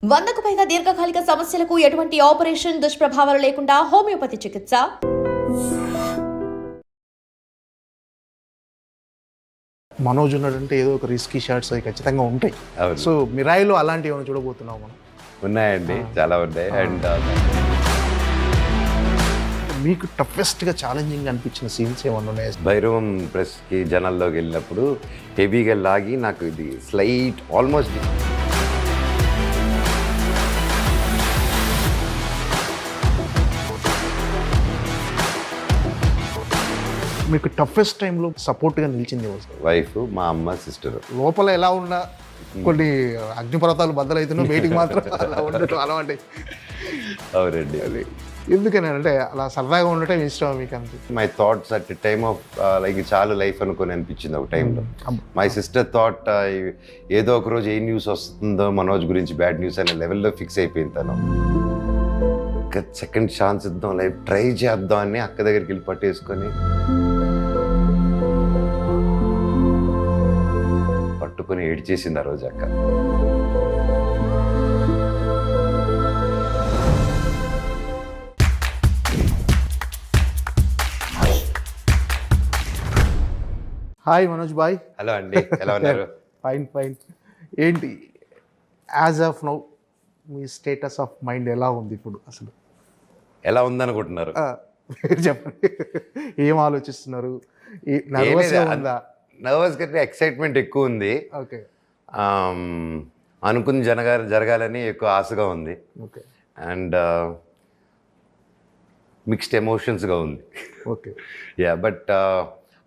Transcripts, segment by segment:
100కు పైగా దీర్ఘకాలిక సమస్యలకు ఎటువంటి ఆపరేషన్ దుష్ప్రభావాలు లేకుండా హోమియోపతి చికిత్స. మనోజ్ ఉన్నాడంటే ఏదో ఒక రిస్కీ షాట్స్ అవి ఖచ్చితంగా ఉంటాయి. అవును. సో మిరాయిలో అలాంటివి ఏమైనా చూడబోతున్నాం మనం. ఉన్నాయండి, చాలా ఉన్నాయి. అండ్ మీకు టఫెస్ట్గా ఛాలెంజింగ్ అనిపించిన సీన్స్ ఏమన్నా ఉన్నాయి? భైరవం ప్రెస్కి జనాల్లోకి వెళ్ళినప్పుడు హెవీగా లాగి నాకు ఇది స్లైట్ ఆల్మోస్ట్ మీకు టఫెస్ట్ టైంలో సపోర్ట్గా నిలిచింది ఎవరు సార్? వైఫ్, మా అమ్మ, సిస్టర్. లోపల ఎలా ఉన్నా కొన్ని అగ్నిపర్వతాలు బద్దలవుతున్నా బయటికి మాత్రం అలా ఉండటం అలవాటు. అవునండి. అది ఎందుకని అంటే అలా సరదాగా ఉండటం ఇష్టం మీకు అంతే? My thoughts at time of like చాలా లైఫ్ అనుకొని అనిపించింది ఒక టైంలో. మై సిస్టర్ థాట్ ఏదో ఒక రోజు ఏ న్యూస్ వస్తుందో మనోజ్ గురించి, బ్యాడ్ న్యూస్ అనే లెవెల్లో ఫిక్స్ అయిపోయింది తను. ఇంకా సెకండ్ ఛాన్స్ ఇద్దాం, లైఫ్ ట్రై చేద్దాం అని అక్క దగ్గరికి వెళ్ళి పట్టేసుకొని పట్టుకొని ఏడ్చేసింది ఆ రోజు అక్క. Hi Manoj bye. హలో అండి, ఎలా ఉన్నారు? Fine fine. ఏంటి యాజ్ ఆఫ్ నౌ మీ స్టేటస్ ఆఫ్ మైండ్ ఎలా ఉంది ఇప్పుడు? అసలు ఎలా ఉందనుకుంటున్నారు? మీరు చెప్పండి. ఏం ఆలోచిస్తున్నారు? నర్వస్గా ఉందా? నర్వస్ కంటే ఎక్సైట్మెంట్ ఎక్కువ ఉంది. ఓకే అనుకుని జరగాలని ఎక్కువ ఆశగా ఉంది. ఓకే అండ్ మిక్స్డ్ ఎమోషన్స్గా ఉంది. ఓకే యా, బట్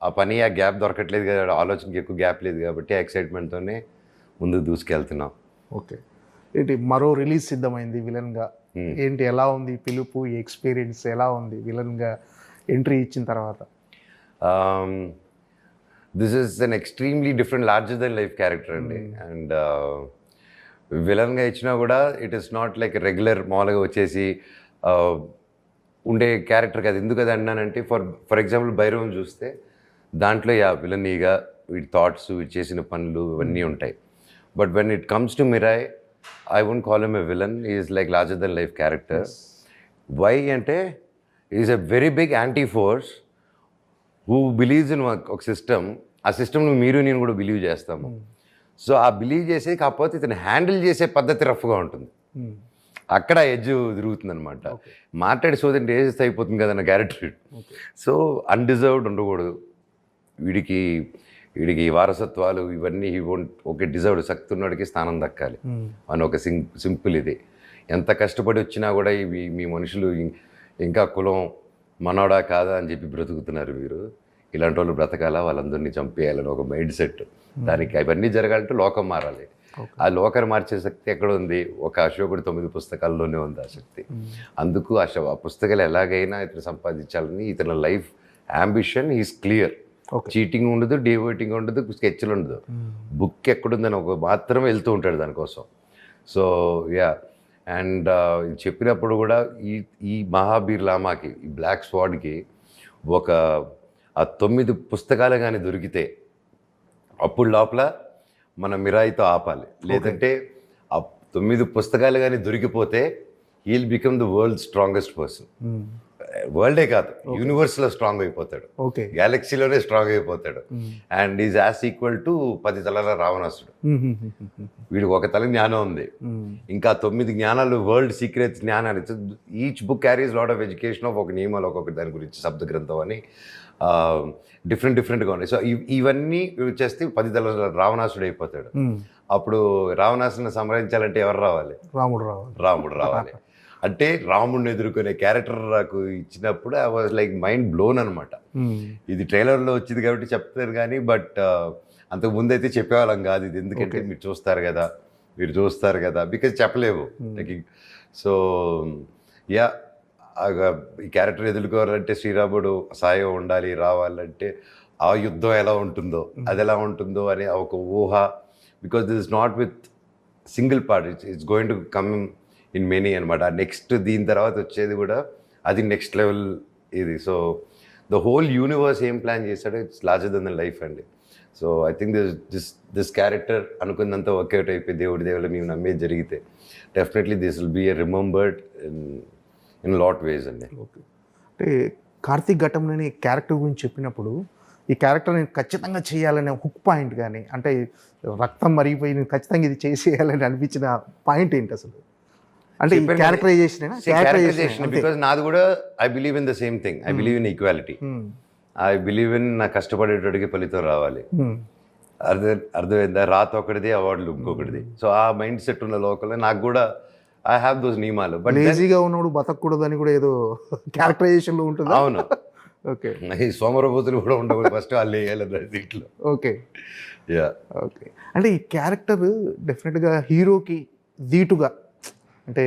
ఆ పని ఆ గ్యాప్ దొరకట్లేదు కదా, ఆలోచనకి ఎక్కువ గ్యాప్ లేదు కాబట్టి ఆ ఎక్సైట్మెంట్తోనే ముందుకు దూసుకెళ్తున్నాం. ఓకే. ఏంటి మరో రిలీజ్ సిద్ధమైంది విలన్గా. ఏంటి ఎలా ఉంది పిలుపు? ఈ ఎక్స్పీరియన్స్ ఎలా ఉంది విలన్గా ఎంట్రీ ఇచ్చిన తర్వాత? This is an extremely different, larger than life character అండి. అండ్ విలన్గా ఇచ్చినా కూడా it is not like regular మామూలుగా వచ్చేసి ఉండే క్యారెక్టర్ కాదు. ఎందుకు అది అన్నానంటే, ఫర్ ఎగ్జాంపుల్ భైరవం చూస్తే దాంట్లో విలనీగా వీడి థాట్స్, వీడు చేసిన పనులు ఇవన్నీ ఉంటాయి. But when it comes to Mirai, I won't call him a villain. He is like larger than life character. Yes. Why ante he is a very big anti-force who believes in ఒక system. ఆ సిస్టమ్ను మీరు నేను కూడా believe చేస్తాము. So ఆ believe చేసే కాకపోతే ఇతను హ్యాండిల్ చేసే పద్ధతి రఫ్గా ఉంటుంది. అక్కడ ఎడ్జ్ తిరుగుతుంది అనమాట. మాట్లాడి సోదంటే ఏజెస్ అయిపోతుంది కదా నా క్యారెక్టర్. సో అన్డిజర్వ్డ్ ఉండకూడదు. వీడికి వారసత్వాలు ఇవన్నీ ఓకే డిజర్వ్డ్, శక్తి ఉన్నవాడికి స్థానం దక్కాలి అని ఒక సింపుల్ ఇది. ఎంత కష్టపడి వచ్చినా కూడా ఇవి మీ మనుషులు ఇంకా కులం మనోడా కాదా అని చెప్పి బ్రతుకుతున్నారు. మీరు ఇలాంటి వాళ్ళు బ్రతకాలా, వాళ్ళందరినీ చంపేయాలని ఒక మైండ్ సెట్. దానికి అవన్నీ జరగాలంటే లోకం మారాలి. ఆ లోకాన్ని మార్చే శక్తి ఎక్కడ ఉంది? ఒక అశోకుడు 9 పుస్తకాల్లోనే ఉంది ఆ శక్తి. అందుకు ఆ పుస్తకాలు ఎలాగైనా ఇతను సంపాదించాలని ఇతని life ambition is clear. Cheating ఉండదు, డివోటింగ్ ఉండదు, స్కెచ్లు ఉండదు. బుక్ ఎక్కడుందని ఒక మాత్రమే వెళ్తూ ఉంటాడు దానికోసం. సో యా, అండ్ చెప్పినప్పుడు కూడా ఈ మహాబీర్ లామాకి, ఈ బ్లాక్ స్వాడ్కి ఆ 9 పుస్తకాలు కానీ దొరికితే అప్పుడు లోపల మన మిరాయితో ఆపాలి. లేదంటే ఆ 9 పుస్తకాలు కానీ దొరికిపోతే he'll become the world strongest person. వరల్డే కాదు, యూనివర్స్లో స్ట్రాంగ్ అయిపోతాడు, గ్యాలక్సీలోనే స్ట్రాంగ్ అయిపోతాడు. And is as equal to 10 తలల రావణాసుడు. వీడికి ఒక తల జ్ఞానం ఉంది, ఇంకా 9 జ్ఞానాలు, వరల్డ్ సీక్రెట్ జ్ఞానాలు. Each book carries lot of education of ఒక నియమాలు, ఒక్కొక్క దాని గురించి శబ్ద గ్రంథం అని డిఫరెంట్గా ఉన్నాయి. సో ఇవన్నీ వచ్చేస్తే 10 తలల రావణాసుడు అయిపోతాడు. అప్పుడు రావణాసుని సంహరించాలంటే ఎవరు రావాలి? రాముడు రావాలి. అంటే రాముడిని ఎదుర్కొనే క్యారెక్టర్ నాకు ఇచ్చినప్పుడు I was like mind blown అనమాట. ఇది ట్రైలర్లో వచ్చింది కాబట్టి చెప్తారు కానీ, బట్ అంతకు ముందు అయితే చెప్పేవాళ్ళం కాదు ఇది. ఎందుకంటే మీరు చూస్తారు కదా బికాజ్ చెప్పలేవు. సో యా, ఈ క్యారెక్టర్ ఎదుర్కోవాలంటే శ్రీరాముడు సాయం ఉండాలి, రావాలంటే ఆ యుద్ధం ఎలా ఉంటుందో, అది ఎలా ఉంటుందో అనే ఒక ఊహ. Because this is not with single part, it's going to come in many అనమాట. నెక్స్ట్ దీని తర్వాత వచ్చేది కూడా అది నెక్స్ట్ లెవెల్ ఇది. సో ద హోల్ యూనివర్స్ ఏం ప్లాన్ చేశాడో it's larger than the life అండి. So I think this character అనుకున్నంత వర్కౌట్ అయిపోయి దేవుడి దేవుళ్ళు మేము నమ్మేది జరిగితే definitely this will be remembered in lot ways అండి. ఓకే. అంటే కార్తీక్ ఘట్టంలోని క్యారెక్టర్ గురించి చెప్పినప్పుడు ఈ క్యారెక్టర్ నేను ఖచ్చితంగా చేయాలనే హుక్ పాయింట్ కానీ, అంటే రక్తం మరిగిపోయి నేను ఖచ్చితంగా ఇది చేసేయాలని అనిపించిన పాయింట్ ఏంటి అసలు? అంటే క్యారెక్టరైజేషన్ బికాస్ నాది కూడా I believe in the same thing. I believe in equality. I believe in నా కష్టపడేటోడికి ఫలితం రావాలి. అర్థమైందా? రాత ఒకటిది, అవార్డులు ఇంకొకటిది. సో ఆ మైండ్ సెట్ ఉన్న లోకల్లో నాకు కూడా ఐ హ్యావ్ దోస్ నియమాలు. బట్ లేజీగా ఉన్నప్పుడు బతకూడదు అని కూడా ఏదో క్యారెక్టరైజేషన్ లో ఉంటుంది. అవును. ఓకే. ఈ సోమరబోతులు కూడా ఉండవు, ఫస్ట్ వాళ్ళు వేయాలి దీంట్లో. ఓకే. యా. ఓకే. అంటే ఈ క్యారెక్టర్ డెఫినెట్గా హీరోకి ధీటుగా, అంటే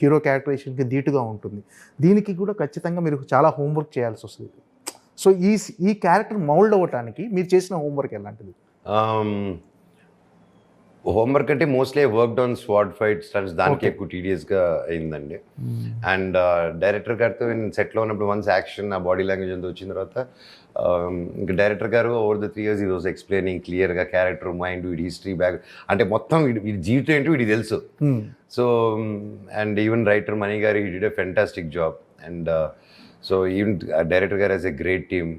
హీరో క్యారెక్టరైజేషన్కి ధీటుగా ఉంటుంది. దీనికి కూడా ఖచ్చితంగా మీరు చాలా హోంవర్క్ చేయాల్సి వస్తుంది. సో ఈ క్యారెక్టర్ మౌల్డ్ అవ్వటానికి మీరు చేసిన హోంవర్క్ ఎలాంటిది? హోంవర్క్ అంటే mostly worked on squad fight stunts, దానికి ఎక్కువ టీడియస్గా అయిందండి. అండ్ డైరెక్టర్ గారితో నేను సెట్లో ఉన్నప్పుడు వన్స్ యాక్షన్ ఆ బాడీ లాంగ్వేజ్ అంతా వచ్చిన తర్వాత ఇంకా డైరెక్టర్ గారు over the 3 years he was explaining క్లియర్గా క్యారెక్టర్, మైండ్, వీడి హిస్టరీ బ్యాక్, అంటే మొత్తం వీడి జీవితం ఏంటో వీడికి తెలుసు. So and even writer Mani గారు he did a fantastic job. And so even director గారు has a great team.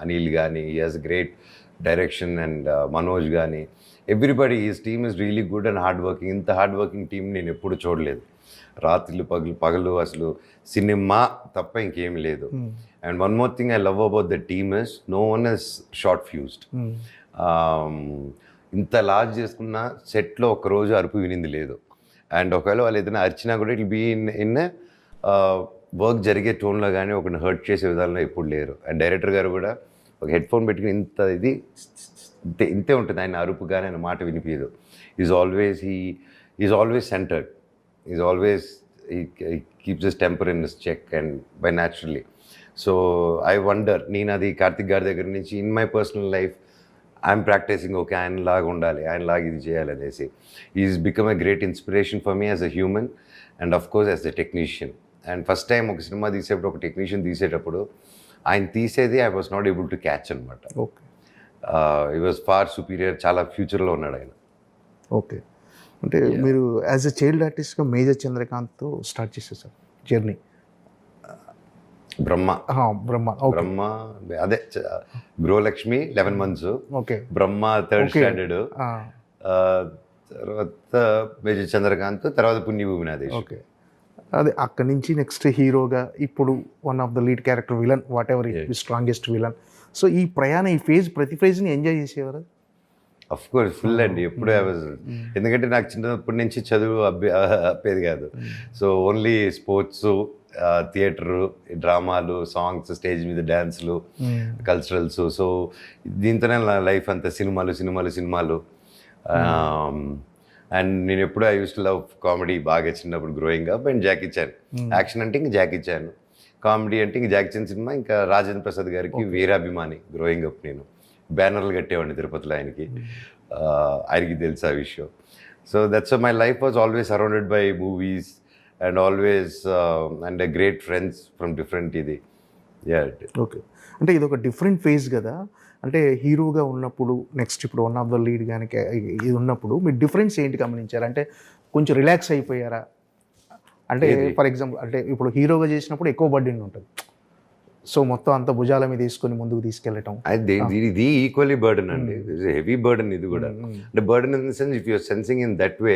Anil కానీ he has great direction, and Manoj కానీ everybody his team is really good and hard working. ఇంత hard working team నేను ఎప్పుడు చూడలేదు. రాత్రులు పగలు అసలు సినిమా తప్ప ఇంకేం లేదు. And one more thing I love about the team is no one is short fused. ఇంత లార్జ్ చేసుకున్న సెట్లో ఒక్కరోజు అరుపు వినింది లేదు. అండ్ ఒకవేళ వాళ్ళు ఏదైనా అరిచినా కూడా ఇట్ బీ ఇన్ వర్క్ జరిగే టోన్లో కానీ ఒకరిని హర్ట్ చేసే విధానంలో ఎప్పుడు లేరు. అండ్ డైరెక్టర్ గారు కూడా ఒక హెడ్ ఫోన్ పెట్టుకుని ఇంతే ఉంటుంది. ఆయన అరుపు కానీ ఆయన మాట వినిపించదు. Is always centred. Is always he keeps his temper in his check and by naturally. So I wonder, నేను అది కార్తిక్ గారి దగ్గర నుంచి in my personal life I'm practising, okay ఆయన లాగా ఉండాలి, ఆయన లాగా ఇది చేయాలనేసి. Is become a great inspiration for me as a human and of course as a technician. And first time ఒక సినిమా తీసేటప్పుడు, ఒక టెక్నీషియన్ తీసేటప్పుడు ఆయన తీసేది I was not able to catch అనమాట. Okay. He was far superior. చాలా ఫ్యూచర్లో ఉన్నాడు ఆయన. ఓకే. అంటే మీరు యాజ్ ఎ చైల్డ్ ఆర్టిస్ట్గా మేజర్ చంద్రకాంత్తో స్టార్ట్ చేసేసారు జర్నీ. బ్రహ్మ అదే గృహలక్ష్మి 11 months, ఓకే. బ్రహ్మ 3rd standard, తర్వాత మేజర్ చంద్రకాంత్, తర్వాత పుణ్యభూమి నాదేశ్. ఓకే. అదే అక్కడి నుంచి నెక్స్ట్ హీరోగా ఇప్పుడు one of the lead character villain, what ever strongest villain. So ఈ ప్రయాణం, ఈ ప్రతి ఫేజ్ని ఎంజాయ్ చేసేవారు? అఫ్ కోర్స్ ఫుల్ అండి. ఎప్పుడు ఎందుకంటే నాకు చిన్నప్పటి నుంచి చదువు అప్పేది కాదు. సో ఓన్లీ స్పోర్ట్స్, థియేటరు, డ్రామాలు, సాంగ్స్, స్టేజ్ మీద డ్యాన్స్లు, కల్చరల్స్. సో దీంతోనే నా లైఫ్ అంతా సినిమాలు. అండ్ నేను ఎప్పుడు I use to love comedy బాగా చిన్నప్పుడు growing up. And Jackie Chan, action అంటే ఇంక జాకీ చాన్, కామెడీ అంటే ఇంక జాకీ చాన్ సినిమా, ఇంకా రాజేంద్ర ప్రసాద్ గారికి వీరాభిమాని గ్రోయింగ్ అప్. నేను బ్యానర్లు కట్టేవాడిని తిరుపతిలో ఆయనకి. ఆయనకి తెలుసు ఆ విషయం. So that's my life was always surrounded by movies and always and great friends from different ఇది. ఓకే. అంటే ఇది ఒక డిఫరెంట్ ఫేజ్ కదా. అంటే హీరోగా ఉన్నప్పుడు, నెక్స్ట్ ఇప్పుడు వన్ ఆఫ్ ద లీడ్ కానీ ఇది ఉన్నప్పుడు మీరు డిఫరెన్స్ ఏంటి గమనించారు? అంటే కొంచెం రిలాక్స్ అయిపోయారా? అంటే ఫర్ ఎగ్జాంపుల్, అంటే ఇప్పుడు హీరోగా చేసినప్పుడు ఎక్కువ బర్డెన్ ఉంటుంది. సో మొత్తం అంత భుజాల మీద తీసుకొని ముందుకు తీసుకెళ్ళటం, ఇది ఈక్వల్లీ బర్డెన్ అండి. హెవీ బర్డెన్ ఇది కూడా. అంటే burden in the sense if you're sensing in that way,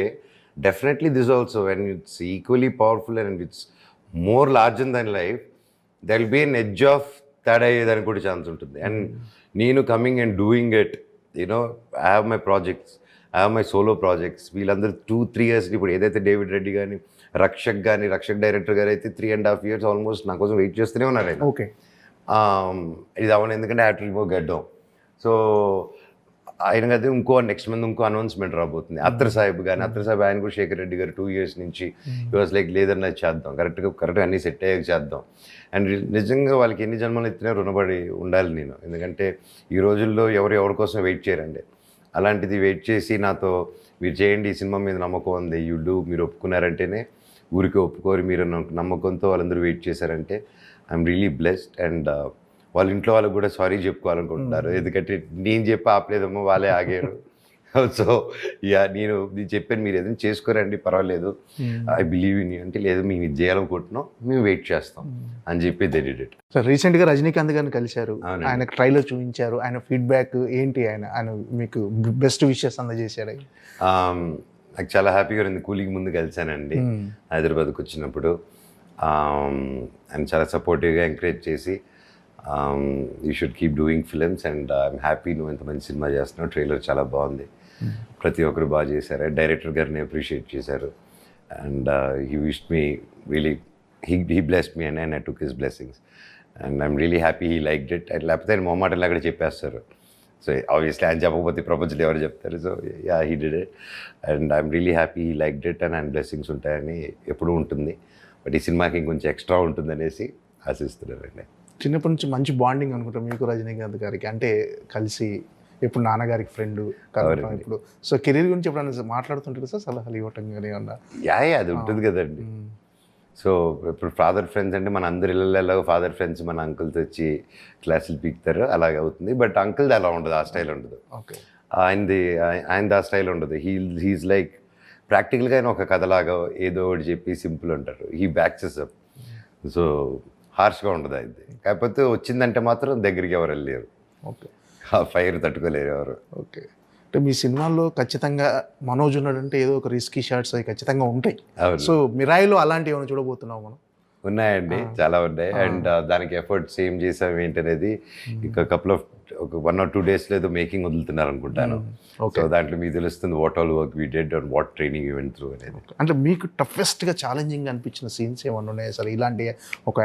definitely this also when it's equally powerful and it's more larger than life, there will be an edge of తేడా అయ్యేదానికి కూడా chance ఉంటుంది. And నేను coming and doing it, you know I have my projects, I have my solo projects. వీళ్ళందరూ 2-3 years ఇప్పుడు ఏదైతే David Reddy కానీ, Rakshak director గారు అయితే 3.5 years ఆల్మోస్ట్ నా కోసం వెయిట్ చేస్తూనే ఉన్నారు ఆయన. ఓకే. ఇది అవును, ఎందుకంటే ఐ హావ్ టు రిమూవ్ గెడ్డం. సో ఆయన కదా ఇంకో నెక్స్ట్ మంత్ ఇంకో అనౌన్స్మెంట్ రాబోతుంది. అత్తర్ సాహిబ్ ఆయన కూడా శేఖర్ రెడ్డి గారు 2 years నుంచి ఈ వాజ్ లైక్ లేదన్నా చేద్దాం, కరెక్ట్గా అన్నీ సెట్ అయ్యాక చేద్దాం. అండ్ నిజంగా వాళ్ళకి ఎన్ని జన్మలు ఎత్తినా రుణపడి ఉండాలి నేను. ఎందుకంటే ఈ రోజుల్లో ఎవరి కోసం వెయిట్ చేయరండి. అలాంటిది వెయిట్ చేసి నాతో మీరు చేయండి, ఈ సినిమా మీద నమ్మకం ఉంది, మీరు ఒప్పుకున్నారంటేనే, ఊరికే ఒప్పుకోరు, మీరు నమ్మకంతో వాళ్ళందరూ వెయిట్ చేశారంటే ఐఎమ్ రియలీ బ్లెస్డ్. అండ్ వాళ్ళ ఇంట్లో వాళ్ళకి కూడా సారీ చెప్పుకోవాలనుకుంటున్నారు, ఎందుకంటే నేను చెప్పి ఆపలేదమ్మో వాళ్ళే ఆగారు. సో నేను చెప్పాను, మీరు ఏదైనా చేసుకోరండి పర్వాలేదు, ఐ బిలీవ్ ఇన్ యూ అంటే, లేదు మేము ఇది చేయాలనుకుంటున్నాం, మేము వెయిట్ చేస్తాం అని చెప్పి దే డిడ్ ఇట్. సార్ రీసెంట్గా రజనీకాంత్ గారిని కలిశారు, అవునండి. ఆయన ట్రైలర్ చూపించారు, ఆయన ఫీడ్బ్యాక్ ఏంటి, ఆయన మీకు బెస్ట్ విషెస్ అందజేశారు? నాకు చాలా హ్యాపీగా ఉంది. కూలింగ్ ముందు కలిశానండి హైదరాబాద్కి వచ్చినప్పుడు. ఆయన చాలా సపోర్టివ్గా ఎంకరేజ్ చేసి you should keep doing films and I'm happy నువ్వు ఎంత మంచి సినిమా చేస్తున్నావు, ట్రైలర్ చాలా బాగుంది, ప్రతి ఒక్కరు బాగా చేశారు, డైరెక్టర్ గారిని అప్రిషియేట్ చేశారు. And he wished me really, he blessed me and I took his blessings and I'm really happy he liked it. And లేకపోతే ఆయన మొహమాటంలో అక్కడ చెప్పేస్తారు. సో ఆబ్వియస్లీ ఆయన చెప్పకపోతే ప్రపంచంలో ఎవరు చెప్తారు. So yeah, he did it and I'm really happy he liked it and ఆయన బ్లెస్సింగ్స్ ఉంటాయని ఎప్పుడూ ఉంటుంది. బట్ ఈ సినిమాకి ఇంకొంచెం ఎక్స్ట్రా ఉంటుందనేసి ఆశిస్తున్నారండి. చిన్నప్పటి నుంచి మంచి బాండింగ్ అనుకుంటా మీకు రజనీకాంత్ గారికి, అంటే కలిసి ఎప్పుడు నాన్నగారికి ఫ్రెండ్ కలవడం, ఇప్పుడు సో కెరీర్ గురించి ఎప్పుడైనా మాట్లాడుతుంటారు సార్, సలహాలు ఇవ్వటం కానీ ఏమన్నా? యా, అది ఉంటుంది కదండి. సో ఇప్పుడు ఫాదర్ ఫ్రెండ్స్ అంటే మన అందరి ఇళ్ళలో ఫాదర్ ఫ్రెండ్స్ మన అంకుల్తో వచ్చి క్లాసులు పీకుతారు, అలాగే అవుతుంది. బట్ అంకుల్ది అలా ఉండదు, ఆ స్టైల్ ఉండదు. ఓకే, ఆయనది ఆ స్టైల్ ఉండదు. హీఈస్ లైక్ ప్రాక్టికల్గా ఆయన ఒక కథలాగా ఏదో ఒకటి చెప్పి సింపుల్ ఉంటారు. He బ్యాక్సెస్ up. సో హార్ష్గా ఉండదు అది. కాకపోతే వచ్చిందంటే మాత్రం దగ్గరికి ఎవరు వెళ్ళలేరు. ఓకే, ఆ ఫైర్ తట్టుకోలేరు ఎవరు. ఓకే. అంటే మీ సినిమాల్లో ఖచ్చితంగా మనోజ్ ఉన్నాడంటే ఏదో ఒక రిస్కీ షాట్స్ అవి ఖచ్చితంగా ఉంటాయి. అవును, సో మిరాయిలో అలాంటివి ఏమైనా చూడబోతున్నాం మనం? ఉన్నాయండి, చాలా ఉన్నాయి. అండ్ దానికి ఎఫర్ట్స్ ఏం చేసాం ఏంటనేది ఇంకా ఒక 1 or 2 days ఏదో మేకింగ్ వదులుతున్నారు అనుకుంటాను. సో దాంట్లో మీకు తెలుస్తుంది what all work we did and what training event through అనేది. అంటే మీకు టఫెస్ట్గా ఛాలెంజింగ్ అనిపించిన సీన్స్ ఏమైనా ఉన్నాయా సార్? ఇలాంటి ఒక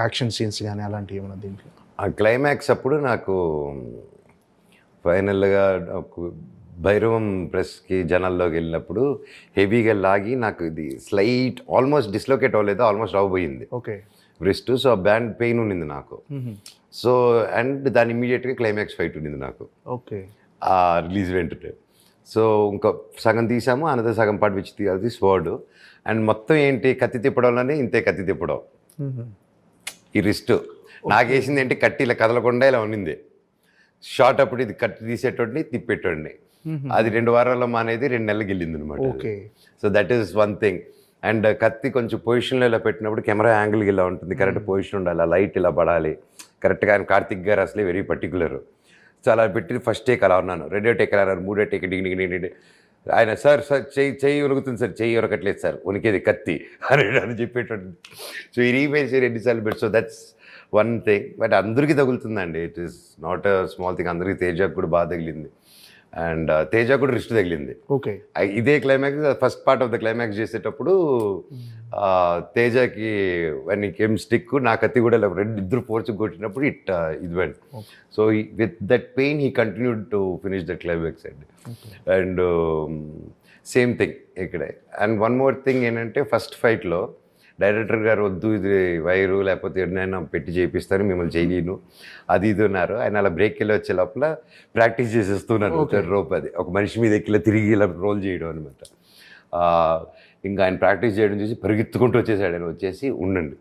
యాక్షన్ సీన్స్ కానీ అలాంటివి ఏమైనా దీంట్లో? ఆ క్లైమాక్స్ అప్పుడు నాకు ఫైనల్గా భైరవం ప్రెస్కి జనాల్లోకి వెళ్ళినప్పుడు హెవీగా లాగి నాకు ఇది స్లైట్ ఆల్మోస్ట్ డిస్లోకేట్ అవ్వలేదు, ఆల్మోస్ట్ అవ్వబోయింది ఓకే రిస్ట్. సో ఆ బ్యాండ్ పెయిన్ ఉన్నింది నాకు. సో అండ్ దాని ఇమీడియట్గా క్లైమాక్స్ ఫైట్ ఉన్నింది నాకు ఓకే ఆ రిలీజ్ వెంటనే. సో ఇంకా సగం తీసాము, అనదర్ సగం పాటు విచ్చి తీయాలి స్వర్డ్. అండ్ మొత్తం ఏంటి కత్తి తిప్పడంలోనే ఇంతే కత్తి తిప్పడం. ఈ రిస్ట్ నాకేసింది ఏంటి, కట్టి ఇలా కదలకుండా ఇలా ఉన్నింది. షార్ట్ అప్పుడు ఇది కట్టి తీసేటోడిని తిప్పేటోడిని. అది 2 వారాల్లో మానేది 2 నెలలకు వెళ్ళింది అనమాట. Okay, so that is one thing. And కత్తి కొంచెం పొజిషన్లో ఇలా పెట్టినప్పుడు కెమెరా యాంగిల్కి ఇలా ఉంటుంది, కరెక్ట్ పొజిషన్ ఉండాలి, లైట్ ఇలా పడాలి కరెక్ట్గా. ఆయన కార్తిక్ గారు అసలే వెరీ పర్టికులర్. సో అలా పెట్టి ఫస్ట్ టేక్ అలా ఉన్నాను, 2వ టేక్ అలా అన్నారు, 3వ టేక్ డింగ్ ఆయన సార్ చెయ్యి ఉనుకుతుంది సార్, చెయ్యి ఉనకట్లేదు సార్, ఉనికేది కత్తి అని చెప్పేటట్టు. సో ఈ రీమేజ్ ఎన్నిసార్లు పెట్టి. So that's one thing. But అందరికీ తగులుతుందండి, it is not a small thing. అందరికీ తేజకు కూడా బాగా తగిలింది అండ్ తేజ కూడా రిస్ట్ తగిలింది. ఓకే, ఇదే climax first part of the climax చేసేటప్పుడు తేజకి వన్ కేమ్ స్టిక్, నా కత్తి కూడా ఇద్దరు ఫోర్స్ కొట్టినప్పుడు ఇది vent. So with that pain he continued to finish the climax అండి. అండ్ సేమ్ థింగ్ ఇక్కడే. అండ్ వన్ మోర్ థింగ్ ఏంటంటే ఫస్ట్ ఫైట్లో డైరెక్టర్ గారు వద్దు ఇది వైరు లేకపోతే ఎన్నైనా పెట్టి చేపిస్తాను మిమ్మల్ని చేయలేను అది ఇది ఉన్నారు. ఆయన అలా బ్రేక్ వెళ్ళి వచ్చే లోపల ప్రాక్టీస్ చేసేస్తున్నాను రోప్, అది ఒక మనిషి మీద ఎక్కిలా తిరిగి ఇలా రోల్ చేయడం అనమాట. ఇంకా ఆయన ప్రాక్టీస్ చేయడం చూసి పరిగెత్తుకుంటూ వచ్చేసాడు. ఆయన వచ్చేసి ఉండండి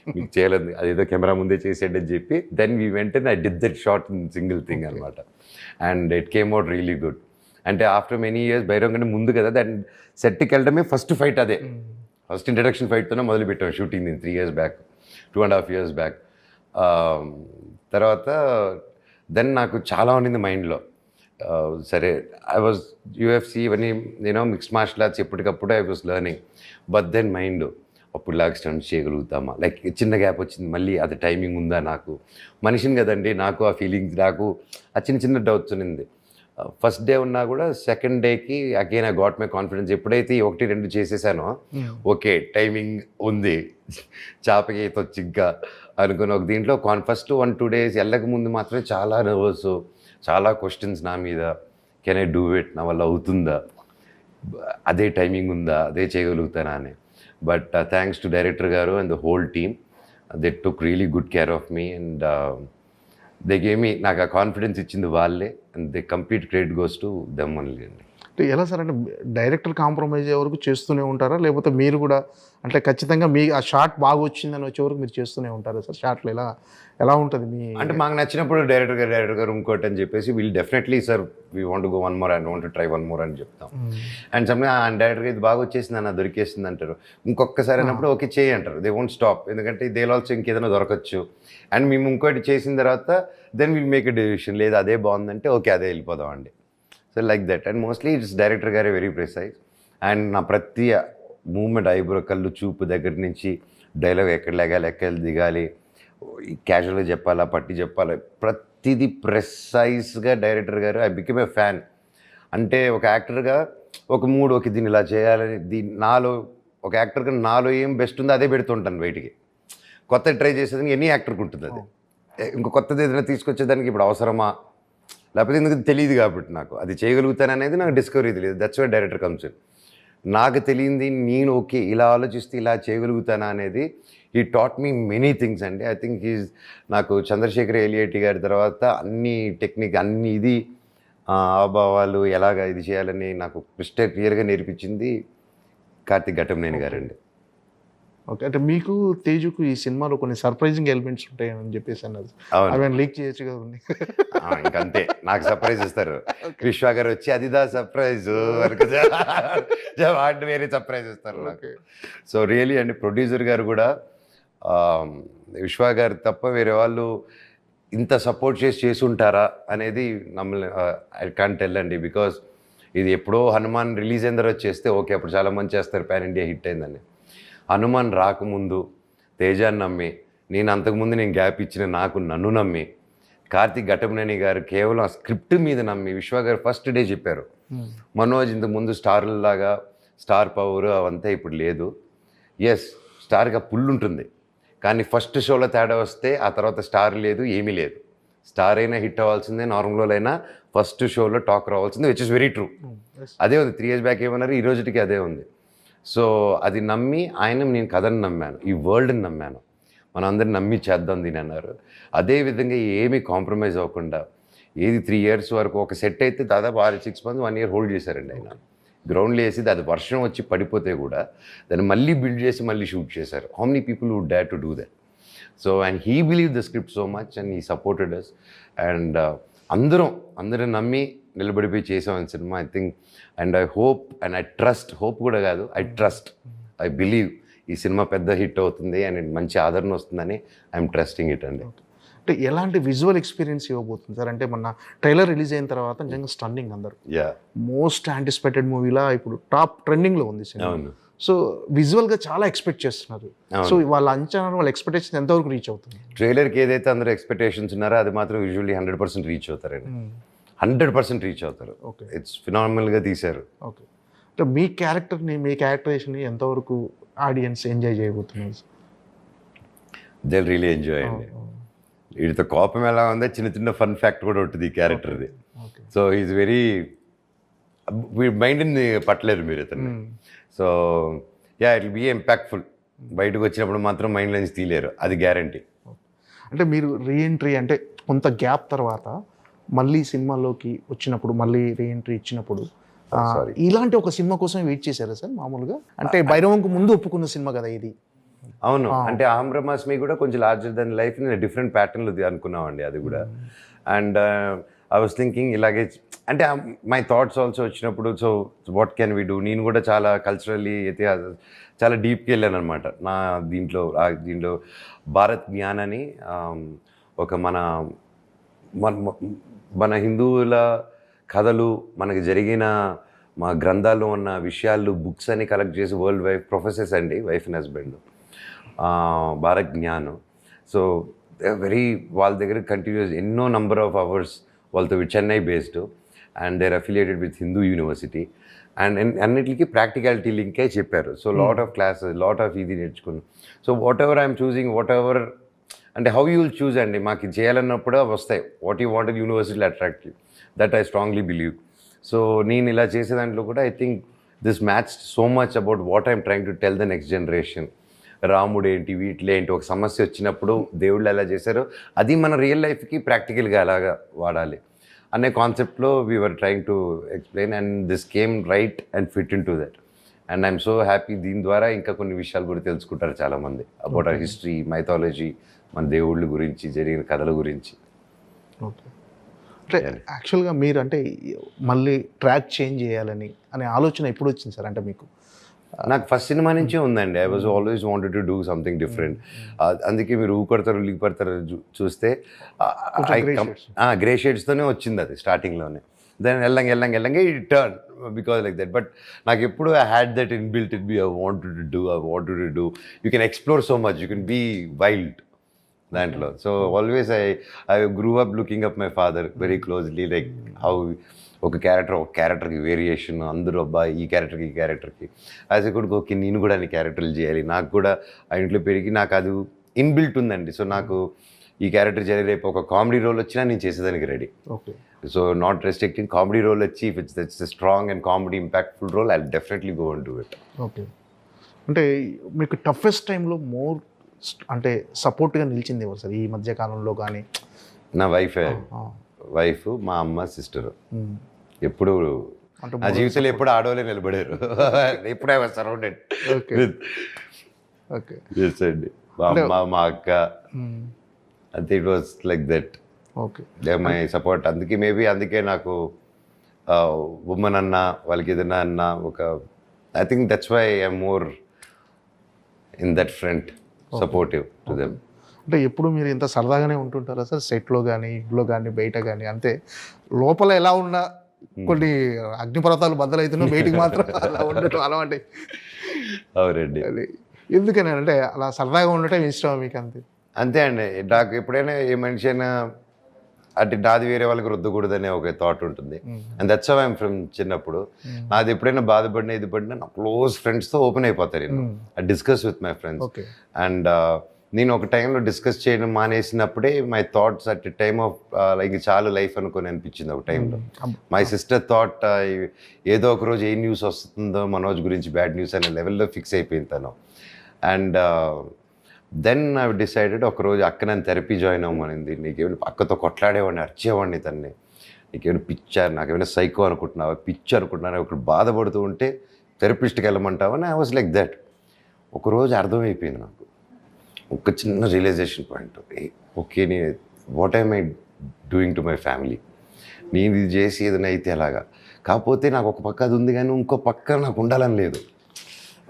మీకు చేయలేదు, అదేదో కెమెరా ముందే చేసాడు అని చెప్పి then we went I did that short in single thing అనమాట. And it came out really good. అంటే ఆఫ్టర్ మెనీ ఇయర్స్ భైరవం కంటే ముందు కదా దాన్ని సెట్కి వెళ్ళడమే ఫస్ట్ ఫైట్, అదే ఫస్ట్ ఇంట్రడక్షన్ ఫైట్తోనే మొదలుపెట్టాం షూటింగ్ దీన్ని 3 years బ్యాక్, 2.5 years బ్యాక్. తర్వాత దెన్ నాకు చాలా ఉన్నింది మైండ్లో. సరే ఐ వాజ్ UFC ఇవన్నీ నేను మిక్స్డ్ మార్షల్ ఆర్ట్స్ ఎప్పటికప్పుడు I was learning. But then mind అప్పుడులాగా స్టంట్స్ చేయగలుగుతామా, లైక్ చిన్న గ్యాప్ వచ్చింది, మళ్ళీ అది టైమింగ్ ఉందా, నాకు మనిషిని కదండి, నాకు ఆ ఫీలింగ్స్, నాకు ఆ చిన్న డౌట్స్ ఉన్నింది. ఫస్ట్ డే ఉన్నా కూడా సెకండ్ డేకి again I got my confidence. ఎప్పుడైతే 1-2 చేసేసానో ఓకే టైమింగ్ ఉంది, చాపకి అయితే వచ్చి ఇంకా అనుకుని ఒక దీంట్లో ఫస్ట్ 1-2 days వెళ్ళక ముందు మాత్రమే చాలా నర్వస్, చాలా క్వశ్చన్స్ నా మీద. కెన్ ఐ డూ ఇట్, నా వల్ల అవుతుందా, అదే టైమింగ్ ఉందా, అదే చేయగలుగుతానా అని. బట్ థ్యాంక్స్ టు డైరెక్టర్ గారు and the whole team, they took really good care of me and they gave me, నాకు ఆ కాన్ఫిడెన్స్ ఇచ్చింది వాళ్ళే. And they complete credit goes to them only అండి. అంటే ఎలా సార్, అంటే డైరెక్టర్ కాంప్రమైజ్ అయ్యే వరకు చేస్తూనే ఉంటారా, లేకపోతే మీరు కూడా అంటే ఖచ్చితంగా మీ ఆ షాట్ బాగా వచ్చిందని వచ్చే వరకు మీరు చేస్తూనే ఉంటారా సార్? షాట్లు ఎలా ఎలా ఉంటుంది మీ అంటే మాకు నచ్చినప్పుడు డైరెక్టర్ గారు ఇంకోటి అని చెప్పేసి వీళ్ళు definitely sir we want go one more and want try one more అని చెప్తాం. అండ్ సమ్టైమ్స్ డైరెక్టర్ ఇది బాగా వచ్చేసింది అన్న దొరికేసింది అంటారు, ఇంకొకసారి అన్నప్పుడు ఓకే చేయి అంటారు. దే వోంట్ స్టాప్, ఎందుకంటే దే ఆల్సో ఇంకేదైనా దొరకచ్చు. అండ్ మేము ఇంకోటి చేసిన తర్వాత then will make a decision, లేదా అదే బాగుందంటే ఓకే అదే వెళ్ళిపోదాం అండి. So like that. And mostly it's director గారే వెరీ ప్రిసైజ్. అండ్ నా ప్రతి మూమెంట్, ఐబ్రో, కళ్ళు, చూపు దగ్గర నుంచి డైలాగ్ ఎక్కడ లేగాలి, ఎక్కడ దిగాలి, క్యాజువల్గా చెప్పాలా, పట్టి చెప్పాలా, ప్రతిదీ ప్రెసైజ్గా డైరెక్టర్ గారు. I become a fan. అంటే ఒక యాక్టర్గా ఒక మూడు, ఓకే దీన్ని ఇలా చేయాలని, నాలో ఒక యాక్టర్గా నాలో ఏం బెస్ట్ ఉందో అదే పెడుతుంటాను బయటికి. కొత్త ట్రై చేసేదానికి ఎనీ యాక్టర్కి ఉంటుంది అది. ఇంకో కొత్తది ఏదైనా తీసుకొచ్చేదానికి ఇప్పుడు అవసరమా, లేకపోతే ఎందుకు తెలియదు కాబట్టి నాకు అది చేయగలుగుతాను అనేది నాకు డిస్కవరీ తెలియదు. That's why director comes in. నాకు తెలియంది నేను ఓకే ఇలా ఆలోచిస్తే ఇలా చేయగలుగుతానా అనేది ఈ టాట్ మీ మెనీ థింగ్స్ అండి. ఐ థింక్ ఈజ్ నాకు చంద్రశేఖర్ ఎలియేటి గారి తర్వాత అన్ని టెక్నిక్, అన్ని ఇది ఆభావాలు ఎలాగ ఇది చేయాలని నాకు క్రిస్టల్ క్లియర్గా నేర్పించింది కార్తిక్ ఘట్టమనేని గారండి. ఓకే, అంటే మీకు తేజుకు ఈ సినిమాలో కొన్ని సర్ప్రైజింగ్ ఎలిమెంట్స్ ఉంటాయని చెప్పేసి అన్నారు. అవి లీక్ చేయొచ్చు కదా ఉంది. ఇంకంతే నాకు సర్ప్రైజ్ ఇస్తారు. విశ్వ గారు వచ్చి అదిదా సర్ప్రైజ్ వాటిని వేరే సర్ప్రైజ్ ఇస్తారు నాకు. సో రియలీ అండి, ప్రొడ్యూసర్ గారు కూడా విశ్వ గారు తప్ప వేరే వాళ్ళు ఇంత సపోర్ట్ చేసి ఉంటారా అనేది నమ్మలే. ఐ కాంట్ టెల్ అండి, బికాస్ ఇది ఎప్పుడో హనుమాన్ రిలీజ్ అయిన తర్వాత చేస్తే ఓకే అప్పుడు చాలామంది చేస్తారు పాన్ ఇండియా హిట్ అయిందని. హనుమాన్ రాకముందు తేజాన్ని నమ్మి, నేను అంతకుముందు నేను గ్యాప్ ఇచ్చిన నన్ను నమ్మి, కార్తిక్ ఘట్టమనేని గారు కేవలం ఆ స్క్రిప్ట్ మీద నమ్మి, విశ్వ గారు ఫస్ట్ డే చెప్పారు మనోజ్ ఇంతకుముందు స్టార్లాగా స్టార్ పవర్ అవంతా ఇప్పుడు లేదు. ఎస్, స్టార్గా పుల్ ఉంటుంది, కానీ ఫస్ట్ షోలో తేడా వస్తే ఆ తర్వాత స్టార్ లేదు, ఏమీ లేదు. స్టార్ అయినా హిట్ అవ్వాల్సిందే, నార్మల్ అయినా ఫస్ట్ షోలో టాక్ రావాల్సిందే, విచ్ ఇస్ వెరీ ట్రూ. అదే ఉంది 3 years బ్యాక్ ఏమన్నారు, ఈ రోజుకి అదే ఉంది. సో అది నమ్మి ఆయన, నేను కథను నమ్మాను, ఈ వరల్డ్ని నమ్మాను, మనం అందరిని నమ్మి చేద్దాం దీని అన్నారు. అదేవిధంగా ఏమీ కాంప్రమైజ్ అవ్వకుండా ఏది 3 years వరకు ఒక సెట్ అయితే దాదాపు 6 months 1 year హోల్డ్ చేశారండి ఆయన. గ్రౌండ్లో వేసి అది వర్షం వచ్చి పడిపోతే కూడా దాన్ని మళ్ళీ బిల్డ్ చేసి మళ్ళీ షూట్ చేశారు. How many people would dare to do that? So and he believe the script so much and he supported us. And అందరం నమ్మి నిలబడిపోయి చేసాం cinema. I think and I hope and I trust, hope కూడా కాదు, I trust, I believe ఈ cinema పెద్ద hit అవుతుంది and మంచి ఆదరణ వస్తుందని ఐఎమ్ ట్రస్టింగ్ ఇట్ అండి. అంటే ఎలాంటి విజువల్ ఎక్స్పీరియన్స్ ఇవ్వబోతుంది సార్? అంటే మొన్న ట్రైలర్ రిలీజ్ అయిన తర్వాత నిజంగా స్టన్నింగ్, అందరు మోస్ట్ యాంటిసిపేటెడ్ మూవీలా ఇప్పుడు టాప్ ట్రెండింగ్లో ఉంది సినిమా. సో విజువల్గా చాలా ఎక్స్పెక్ట్ చేస్తున్నారు. సో వాళ్ళ అంచనా, వాళ్ళ ఎక్స్పెక్టేషన్ ఎంతవరకు రీచ్ అవుతుంది? ట్రైలర్కి ఏదైతే అందరూ ఎక్స్పెక్టేషన్స్ ఉన్నారో అది మాత్రం యూజువల్లీ 100% రీచ్ అవుతారండి. 100% రీచ్ అవుతారు. ఓకే, ఇట్స్ ఫినామినల్గా తీశారు. ఓకే, అంటే మీ క్యారెక్టర్ని, మీ క్యారెక్టరైజేషన్ని ఎంతవరకు ఆడియన్స్ ఎంజాయ్ చేయబోతున్నారు? దే రియలీ ఎంజాయ్ అండి. వీడితో కోపం ఎలా ఉందో చిన్న ఫన్ ఫ్యాక్ట్ కూడా ఉంటుంది ఈ క్యారెక్టర్ది. సో ఈజ్ వెరీ మైండ్ని పట్టలేరు మీరు ఇతన్ని. So it will be impactful. బయటకు వచ్చినప్పుడు మాత్రం మైండ్ నుంచి తీయలేరు, అది గ్యారంటీ. అంటే మీరు రీఎంట్రీ అంటే కొంత గ్యాప్ తర్వాత మళ్ళీ సినిమాలోకి వచ్చినప్పుడు, మళ్ళీ రీఎంట్రీ ఇచ్చినప్పుడు ఇలాంటి ఒక సినిమా కోసం వెయిట్ చేశారా సార్ మామూలుగా? అంటే భైరవంకు ముందు ఒప్పుకున్న సినిమా కదా ఇది. అవును, అంటే అహం బ్రహ్మాస్మి కూడా కొంచెం లార్జర్ దాన్ లైఫ్ డిఫరెంట్ ప్యాటర్న్లో అనుకున్నామండి అది కూడా. అండ్ ఐ వాస్ థింకింగ్ ఇలాగే, అంటే మై థాట్స్ ఆల్సో వచ్చినప్పుడు so what can we do. నేను కూడా చాలా కల్చరల్లీ చాలా డీప్కి వెళ్ళాను అనమాట నా దీంట్లో. భారత్ జ్ఞాన్ అని ఒక మన హిందువుల కథలు, మనకి జరిగిన మా గ్రంథాల్లో ఉన్న విషయాలు, బుక్స్ అని కలెక్ట్ చేసి వరల్డ్ వైడ్ ప్రొఫెసర్స్ అండి, wife and husband, Bharat Gyan. So వాళ్ళ దగ్గర కంటిన్యూస్ ఎన్నో నంబర్ ఆఫ్ అవర్స్ వాళ్ళతో Chennai based and their affiliated with Hindu university. And అన్నిటికీ ప్రాక్టికాలిటీ లింకే చెప్పారు. So lot of classes, lot of ఇది నేర్చుకున్నాను. So whatever I'm choosing, whatever అంటే హౌ యూ విల్ చూజ్ అండి, మాకు ఇది చేయాలన్నప్పుడు వస్తాయి. వాట్ యూ వాంటెడ్ యూనివర్సిటీలో attract you, that I strongly believe. So నేను ఇలా చేసే దాంట్లో కూడా I think this match so much about what I'm trying to tell the next generation. రాముడు ఏంటి, వీటిలో ఏంటి, ఒక సమస్య వచ్చినప్పుడు దేవుళ్ళు ఎలా చేశారో అది మన రియల్ లైఫ్కి ప్రాక్టికల్గా అలాగా వాడాలి. అనే కాన్సెప్ట్లో we're trying to explain and this came right and fit in to that and I'm so happy. దీని ద్వారా ఇంకా కొన్ని విషయాలు కూడా తెలుసుకుంటారు చాలామంది అబౌట్ అవర్ హిస్టరీ, మైథాలజీ, మన దేవుళ్ళ గురించి, జరిగిన కథల గురించి. ఓకే. అంటే యాక్చువల్గా మీరు అంటే మళ్ళీ ట్రాక్ చేంజ్ చేయాలని అనే ఆలోచన ఎప్పుడు వచ్చింది సార్? అంటే మీకు నాకు ఫస్ట్ సినిమా నుంచే ఉందండి. I was always wanted to do something different. అందుకే మీరు ఊకొడతారు లీగపడతారు చూస్తే గ్రే షేడ్స్తోనే వచ్చింది అది స్టార్టింగ్లోనే. దెన్ ఎల్లంగా it turn because like that. But నాకు ఎప్పుడు I had that inbuilt it be I wanted to do. You can explore so much, you can be wild దాంట్లో. So always I grew up looking up my father very closely, like how ఒక క్యారెక్టర్కి variation, అందరూ అబ్బాయి ఈ క్యారెక్టర్కి as a కొడుకు okay నేను కూడా అన్ని క్యారెక్టర్లు చేయాలి. నాకు కూడా ఆ ఇంట్లో పెరిగి నాకు అది ఇన్బిల్ట్ ఉందండి. సో నాకు ఈ క్యారెక్టర్ చేయాలి, రేపు ఒక కామెడీ రోల్ వచ్చినా నేను చేసేదానికి ready. Okay. So not restricting comedy role వచ్చి if it's strong and comedy impactful role I definitely go and do it. Okay. అంటే మీకు టఫెస్ట్ టైంలో మోర్ అంటే సపోర్ట్గా నిలిచింది ఎవరు సార్ ఈ మధ్య కాలంలో? కానీ నా వైఫ్, మా అమ్మ, సిస్టర్ ఎప్పుడు నా జీవితంలో ఎప్పుడు ఆడవాళ్ళే నిలబడారు. ఎప్పుడే సరౌండెడ్ విత్ ఓకే అండి మా అమ్మ, మా అక్క, అంతే. It was like that. Okay. My support. అందుకే నాకు ఉమెన్ అన్నా వాళ్ళకి ఏదైనా అన్నా ఒక I think that's why I'm more in that front supportive to them. అంటే ఎప్పుడు మీరు ఇంత సరదాగానే ఉంటుంటారా సార్ సెట్లో కానీ, ఇంట్లో కానీ, బయట కానీ? అంతే లోపల ఎలా ఉన్నా కొన్ని అగ్నిపర్వతాలు బద్దలవుతున్నా బయటికి మాత్రం అలా ఉండటం అలవాటు. అవునండి. అది ఎందుకని అంటే అలా సరదాగా ఉండటం ఇష్టం మీకు? అంతే అండి. నాకు ఎప్పుడైనా ఏ మనిషి అయినా అంటే నాది వేరే వాళ్ళకి రుద్దకూడదనే ఒక థాట్ ఉంటుంది. And that's how I'm from చిన్నప్పుడు. నాది ఎప్పుడైనా బాధపడినా ఇది పడినా నా క్లోజ్ ఫ్రెండ్స్తో ఓపెన్ అయిపోతారు. నేను I discuss with my friends. And నేను ఒక టైంలో డిస్కస్ చేయడం మానేసినప్పుడే my thoughts at time of like చాలు లైఫ్ అనుకొని అనిపించింది ఒక టైంలో. మై సిస్టర్ థాట్ ఏదో ఒక రోజు ఏ న్యూస్ వస్తుందో మనోజ్ గురించి బ్యాడ్ న్యూస్ అనే లెవెల్లో ఫిక్స్ అయిపోయింది తను. అండ్ దెన్ ఐ డిసైడెడ్ ఒకరోజు అక్క నన్ను థెరపీ జాయిన్ అవ్వమనింది. నీకేమైనా అక్కతో కొట్లాడేవాడిని, అరిచేవాడిని తన్ని, నీకేమైనా పిచ్చారు, నాకేమైనా సైకో అనుకుంటున్నావా, పిచ్చి అనుకుంటున్నాను, ఒకటి బాధపడుతూ ఉంటే థెరపిస్ట్కి వెళ్ళమంటావని ఐ వాజ్ లైక్ దట్. ఒకరోజు అర్థమైపోయింది నాకు ఒక చిన్న రియలైజేషన్ పాయింట్. ఓకే నేను what I doing to my family, నేను ఇది చేసి ఏదైనా అయితే అలాగా. కాకపోతే నాకు ఒక పక్క అది ఉంది కానీ ఇంకో పక్క నాకు ఉండాలని లేదు.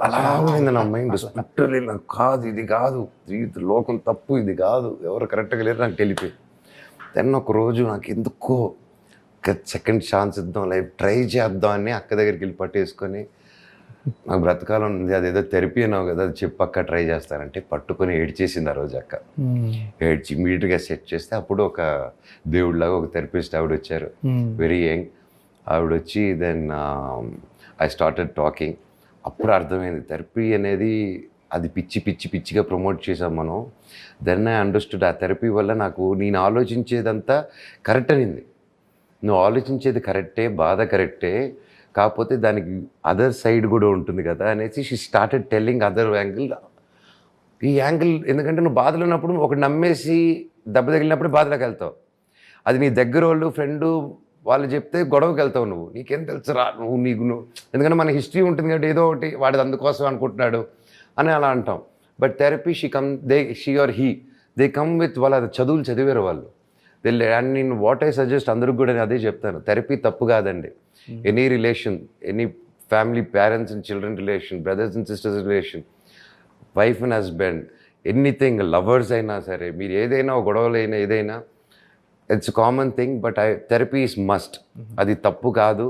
అలా ఉంది నా మైండ్. స్పిట్టర్లీ నాకు కాదు, ఇది కాదు, జీవితం లోకం తప్పు, ఇది కాదు, ఎవరు కరెక్ట్గా లేరు నాకు తెలిపోయి. దెన్ ఒకరోజు నాకు ఎందుకో సెకండ్ ఛాన్స్ ఇద్దాం, లైఫ్ ట్రై చేద్దాం అని అక్క దగ్గరికి వెళ్ళి పట్టేసుకొని నాకు బ్రతకాలం ఉంది, అదేదో థెరపీ అన్నావు కదా అది చెప్పక్క ట్రై చేస్తానంటే పట్టుకొని ఏడ్చేసింది ఆ రోజు అక్క. ఏడ్చి ఇమీడియట్గా సెట్ చేస్తే అప్పుడు ఒక దేవుడిలాగా ఒక థెరపిస్ట్ ఆవిడ వచ్చారు, వెరీ యంగ్ ఆవిడ వచ్చి. Then I started talking. అప్పుడు అర్థమైంది థెరపీ అనేది అది పిచ్చిగా ప్రమోట్ చేసాం మనం. దెన్ ఐ అండర్స్టూడ్ ఆ థెరపీ వల్ల నాకు నేను ఆలోచించేదంతా కరెక్ట్ అనింది. నువ్వు ఆలోచించేది కరెక్టే, బాధ కరెక్టే, కాకపోతే దానికి అదర్ సైడ్ కూడా ఉంటుంది కదా అనేసి she started telling other angle. ఈ యాంగిల్ ఎందుకంటే నువ్వు బాధలు ఉన్నప్పుడు ఒకటి నమ్మేసి దెబ్బ తగిలినప్పుడు బాధలోకి వెళ్తావు. అది నీ దగ్గర వాళ్ళు ఫ్రెండు వాళ్ళు చెప్తే గొడవకి వెళ్తావు. నీకేం తెలుసురా నువ్వు ఎందుకంటే మన హిస్టరీ ఉంటుంది కాబట్టి ఏదో ఒకటి వాడిది అందుకోసం అనుకుంటున్నాడు అని అలా అంటాం. But therapy she or he they come with వాళ్ళ చదువులు చదివారు వాళ్ళు. అండ్ నేను వాట్ ఐ సజెస్ట్ అందరికి కూడా అదే చెప్తాను, థెరపీ తప్పు కాదండి. Any relation, any family, parents and children relation, brothers and sisters relation, wife and husband, anything, lovers అయినా సరే, మీరు ఏదైనా గొడవలైనా ఏదైనా it's common thing. But therapy is must. అది తప్పు కాదు,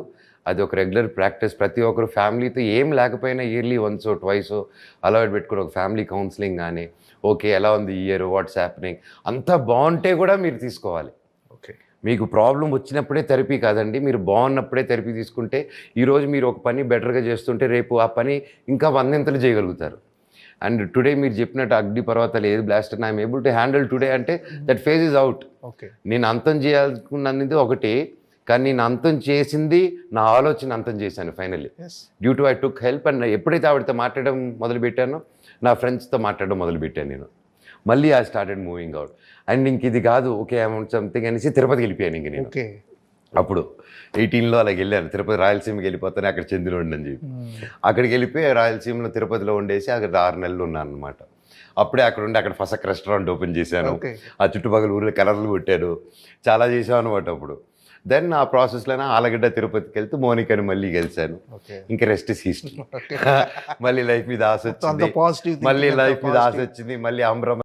అది ఒక రెగ్యులర్ ప్రాక్టీస్. ప్రతి ఒక్కరు ఫ్యామిలీతో ఏం లేకపోయినా ఇయర్లీ వన్స్ ట్వైస్ అలవాటు పెట్టుకుని ఒక ఫ్యామిలీ కౌన్సిలింగ్ కానీ, ఓకే ఎలా ఉంది ఈ ఇయర్, వాట్స్ హ్యాపెనింగ్, అంతా బాగుంటే కూడా మీరు తీసుకోవాలి. ఓకే. మీకు ప్రాబ్లం వచ్చినప్పుడే థెరపీ కాదండి, మీరు బాగున్నప్పుడే థెరపీ తీసుకుంటే ఈరోజు మీరు ఒక పని బెటర్గా చేస్తుంటే రేపు ఆ పని ఇంకా 100 చేయగలుగుతారు. అండ్ టుడే మీరు చెప్పినట్టు అగ్ని పర్వతాలు ఏది బ్లాస్ట్ అని I'm able to handle today అంటే that phase is out. Okay. నేను అంతం చేయాలనుకున్నది ఒకటి, కానీ నేను అంతం చేసింది నా ఆలోచన అంతం చేశాను finally. Due to I took help. And ఎప్పుడైతే ఆవిడతో మాట్లాడడం మొదలుపెట్టానో నా ఫ్రెండ్స్తో మాట్లాడడం మొదలుపెట్టాను నేను. మళ్ళీ I started moving out. And ఇంక ఇది కాదు, ఓకే ఐ వాంట్ సంథింగ్ అనేసి తిరుపతికి వెళ్ళిపోయాను ఇంక నేను. అప్పుడు 18లో అలాగ వెళ్ళాను. తిరుపతి రాయలసీమకి వెళ్ళిపోతాను, అక్కడ చంద్రుడిని అని చెప్పి. అక్కడికి వెళ్ళిపోయి రాయలసీమలో తిరుపతిలో ఉండేసి అక్కడ 6 నెలలు ఉన్నాను అనమాట. అప్పుడే అక్కడ ఉండి అక్కడ ఫసక్ రెస్టారెంట్ ఓపెన్ చేశాను. Okay. ఆ చుట్టుపక్కల ఊర్లో కలర్లు కొట్టాను, చాలా చేసాం అనమాట అప్పుడు. దెన్ ఆ ప్రాసెస్లోనే ఆలగడ్డ తిరుపతికి వెళ్తే మోనికని మళ్ళీ కలిశాను. ఓకే. ఇంకా రెస్ట్ ఇస్ హిస్టరీ. మళ్ళీ లైఫ్ మీద ఆశ అంత వచ్చింది, పాజిటివ్ మళ్ళీ లైఫ్ మీద ఆశ వచ్చింది, మళ్ళీ అమరం